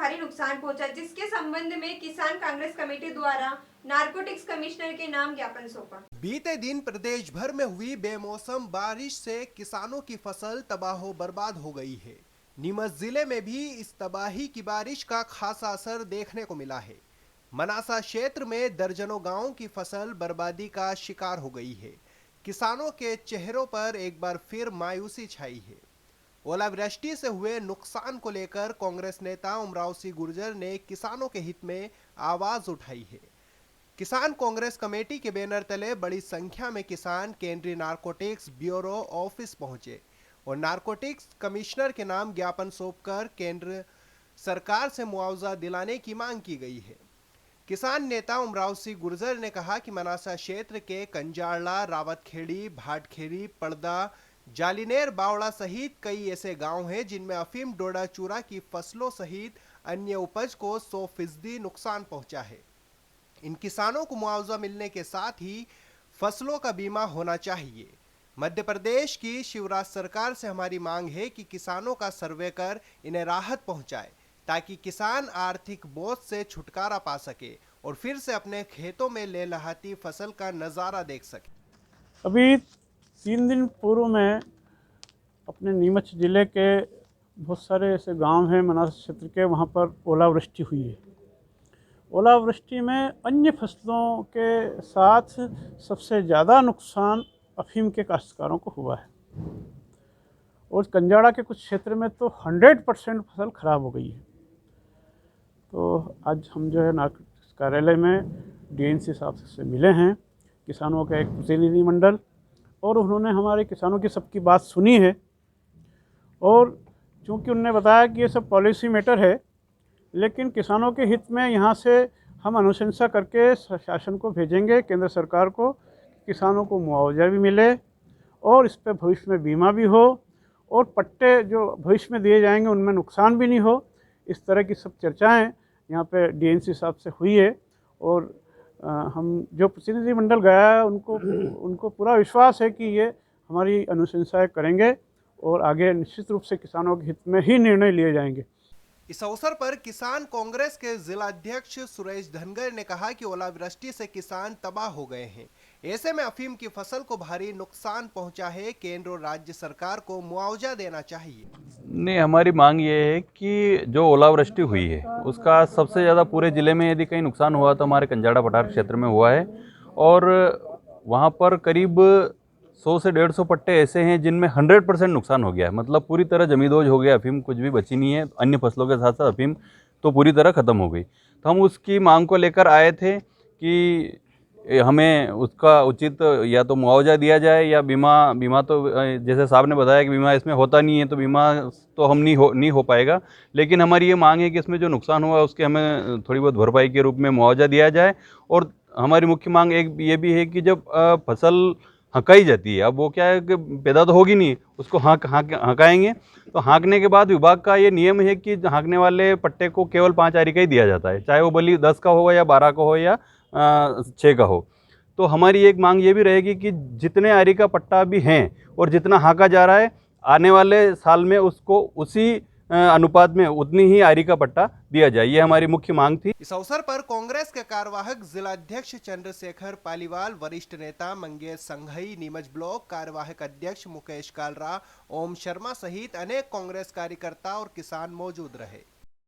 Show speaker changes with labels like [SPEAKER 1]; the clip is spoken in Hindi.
[SPEAKER 1] भारी नुकसान पहुंचा, जिसके संबंध में किसान कांग्रेस कमेटी द्वारा नारकोटिक्स कमिश्नर के नाम ज्ञापन सौंपा।
[SPEAKER 2] बीते दिन प्रदेश भर में हुई बेमौसम बारिश से किसानों की फसल तबाह बर्बाद हो गई है। नीमच जिले में भी इस तबाही की बारिश का खासा असर देखने को मिला है। मनासा क्षेत्र में दर्जनों गांवों की फसल बर्बादी का शिकार हो गई है। किसानों के चेहरों पर एक बार फिर मायूसी छाई है। ओलावृष्टि से हुए नुकसान को लेकर कांग्रेस नेता उमराव सिंह गुर्जर ने किसानों के हित में आवाज उठाई है। किसान कांग्रेस कमेटी के बैनर तले बड़ी संख्या में किसान केंद्रीय नारकोटिक्स ब्यूरो ऑफिस पहुंचे और नारकोटिक्स कमिश्नर के नाम ज्ञापन सौंपकर केंद्र सरकार से मुआवजा दिलाने की मांग की गई है। किसान नेता उमराव सिंह गुर्जर ने कहा कि मनासा क्षेत्र के कंजारला, रावतखेड़ी, भाटखेड़ी, पड़दा, जालिनेर, बावड़ा सहित कई ऐसे गांव हैं जिनमें अफीम, डोडा चूरा की फसलों सहित अन्य उपज को 100% नुकसान पहुंचा है। इन किसानों को मुआवजा मिलने के साथ ही फसलों का बीमा होना चाहिए। मध्य प्रदेश की शिवराज सरकार से हमारी मांग है कि किसानों का सर्वे कर इन्हें राहत पहुंचाए ताकि किसान आर्थिक बोझ से छुटकारा पा सके और फिर से अपने खेतों में लहलहाती फसल का नज़ारा देख सके।
[SPEAKER 3] अभी 3 दिन पूर्व में अपने नीमच जिले के बहुत सारे ऐसे गांव हैं मनासा क्षेत्र के, वहां पर ओलावृष्टि हुई है। ओलावृष्टि में अन्य फसलों के साथ सबसे ज़्यादा नुकसान अफीम के काश्तकारों को हुआ है और कंजाड़ा के कुछ क्षेत्र में तो 100% फसल खराब हो गई है। तो आज हम जो है नारकोटिक्स कार्यालय में डीएनसी साहब से मिले हैं, किसानों का एक प्रतिनिधिमंडल, और उन्होंने हमारे किसानों की सबकी बात सुनी है। और चूँकि उन्होंने बताया कि ये सब पॉलिसी मैटर है, लेकिन किसानों के हित में यहाँ से हम अनुशंसा करके शासन को भेजेंगे, केंद्र सरकार को, किसानों को मुआवजा भी मिले और इस पर भविष्य में बीमा भी हो और पट्टे जो भविष्य में दिए जाएंगे उनमें नुकसान भी नहीं हो। इस तरह की सब चर्चाएं यहाँ पे डीएनसी साहब से हुई है और हम जो प्रतिनिधिमंडल गया है उनको पूरा विश्वास है कि ये हमारी अनुशंसाएं करेंगे और आगे निश्चित रूप से किसानों के हित में ही निर्णय लिए जाएंगे।
[SPEAKER 2] इस अवसर पर किसान कांग्रेस के जिलाध्यक्ष सुरेश धनगर ने कहा कि ओलावृष्टि से किसान तबाह हो गए हैं। ऐसे में अफीम की फसल को भारी नुकसान पहुंचा है। केंद्र और राज्य सरकार को मुआवजा देना चाहिए।
[SPEAKER 4] नहीं, हमारी मांग ये है कि जो ओलावृष्टि हुई है उसका सबसे ज़्यादा पूरे ज़िले में यदि कहीं नुकसान हुआ तो हमारे कंजाड़ा पठार क्षेत्र में हुआ है और वहाँ पर करीब 100 से 150 पट्टे ऐसे हैं जिनमें 100% नुकसान हो गया है। मतलब पूरी तरह जमींदोज हो गया, अफीम कुछ भी बची नहीं है। अन्य फसलों के साथ साथ अफीम तो पूरी तरह ख़त्म हो गई। तो हम उसकी मांग को लेकर आए थे कि हमें उसका उचित या तो मुआवजा दिया जाए या बीमा तो जैसे साहब ने बताया कि बीमा इसमें होता नहीं है, तो बीमा तो हम नहीं हो पाएगा। लेकिन हमारी ये मांग है कि इसमें जो नुकसान हुआ उसके हमें थोड़ी बहुत भरपाई के रूप में मुआवजा दिया जाए। और हमारी मुख्य मांग एक ये भी है कि जब फसल हँकाई जाती है, अब वो क्या है कि पैदा तो होगी नहीं, उसको हँकाएंगे तो हाँकने के बाद विभाग का ये नियम है कि हाँकने वाले पट्टे को केवल 5 आरी का ही दिया जाता है, चाहे वो बल्कि 10 का हो या 12 का हो या 6 का हो। तो हमारी एक मांग ये भी रहेगी कि जितने आरी का पट्टा भी हैं और जितना हाँका जा रहा है, आने वाले साल में उसको उसी अनुपात में उतनी ही आरी का पट्टा दिया जाए। ये हमारी मुख्य मांग थी।
[SPEAKER 2] इस अवसर पर कांग्रेस के कार्यवाहक जिलाध्यक्ष चंद्रशेखर पालीवाल, वरिष्ठ नेता मंगेश संघई, नीमच ब्लॉक कार्यवाहक अध्यक्ष मुकेश कालरा, ओम शर्मा सहित अनेक कांग्रेस कार्यकर्ता और किसान मौजूद रहे।